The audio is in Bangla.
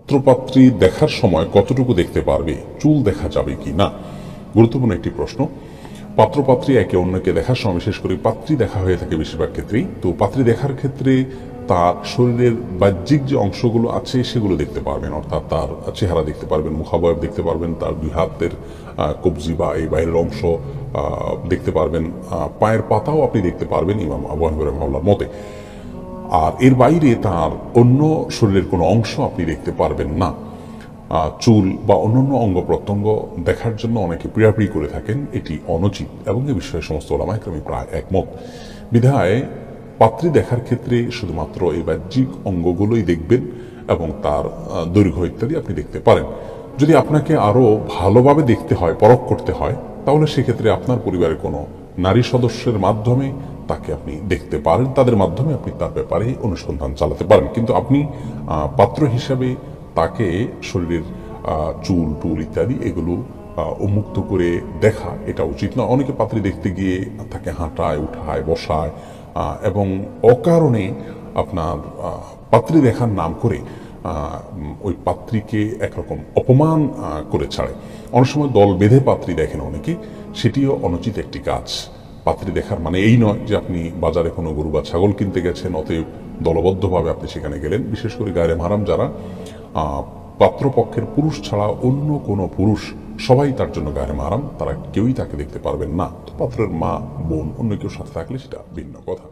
পাত্রপাত্রী দেখার সময় কতটুকু দেখতে পারবে, চুল দেখা যাবে কি না, গুরুত্বপূর্ণ একটি প্রশ্ন। পাত্রপাত্রী একে অন্যকে দেখার সময়, বিশেষ করে পাত্রী দেখা হয়ে থাকে বেশিরভাগ ক্ষেত্রেই, তো পাত্রী দেখার ক্ষেত্রে তার শরীরের বাহ্যিক যে অংশগুলো আছে সেগুলো দেখতে পারবেন, অর্থাৎ তার চেহারা দেখতে পারবেন, মুখাবয়ব দেখতে পারবেন, তার দুই হাতের কবজি বা এই বাইরের অংশ দেখতে পারবেন, পায়ের পাতাও আপনি দেখতে পারবেন ইমাম আবু হানিফা রাহিমাহুল্লাহর মতে। আর এর বাইরে তার অন্য শরীরের কোনো অংশ আপনি দেখতে পারবেন না। চুল বা অন্যান্য অঙ্গ প্রত্যঙ্গ দেখার জন্য অনেকে পিড়াপিড়ি করে থাকেন, এটি অনুচিত এবং এ বিষয়ে সমস্ত ওলামায়ে কেরাম প্রায় একমত। বিধায় পাত্রী দেখার ক্ষেত্রে শুধুমাত্র এই বাহ্যিক অঙ্গগুলোই দেখবেন এবং তার দৈর্ঘ্য ইত্যাদি আপনি দেখতে পারেন। যদি আপনাকে আরো ভালোভাবে দেখতে হয়, পরখ করতে হয়, তাহলে সেক্ষেত্রে আপনার পরিবারের কোনো নারী সদস্যের মাধ্যমে তাকে আপনি দেখতে পারেন, তাদের মাধ্যমে আপনি তার ব্যাপারে অনুসন্ধান চালাতে পারেন। কিন্তু আপনি পাত্র হিসাবে তাকে শরীরের চুল টুল ইত্যাদি এগুলো উন্মুক্ত করে দেখা এটা উচিত না। অনেকে পাত্রী দেখতে গিয়ে তাকে হাঁটায়, উঠায়, বসায় এবং অকারণে আপনার পাত্রী দেখার নাম করে ওই পাত্রীকে একরকম অপমান করে ছাড়ে। অনেক সময় দল বেঁধে পাত্রী দেখেন অনেকে, সেটিও অনুচিত একটি কাজ। পাত্রী দেখার মানে এই নয় যে আপনি বাজারে কোনো গরু বা ছাগল কিনতে গেছেন, অতএব দলবদ্ধভাবে আপনি সেখানে গেলেন। বিশেষ করে গায়রে মাহরাম যারা, পাত্রপক্ষের পুরুষ ছাড়া অন্য কোনো পুরুষ সবাই তার জন্য গায়রে মাহরাম, তারা কেউই তাকে দেখতে পারবেন না। তো পাত্রের মা, বোন, অন্য কেউ সাথে থাকলে সেটা ভিন্ন কথা।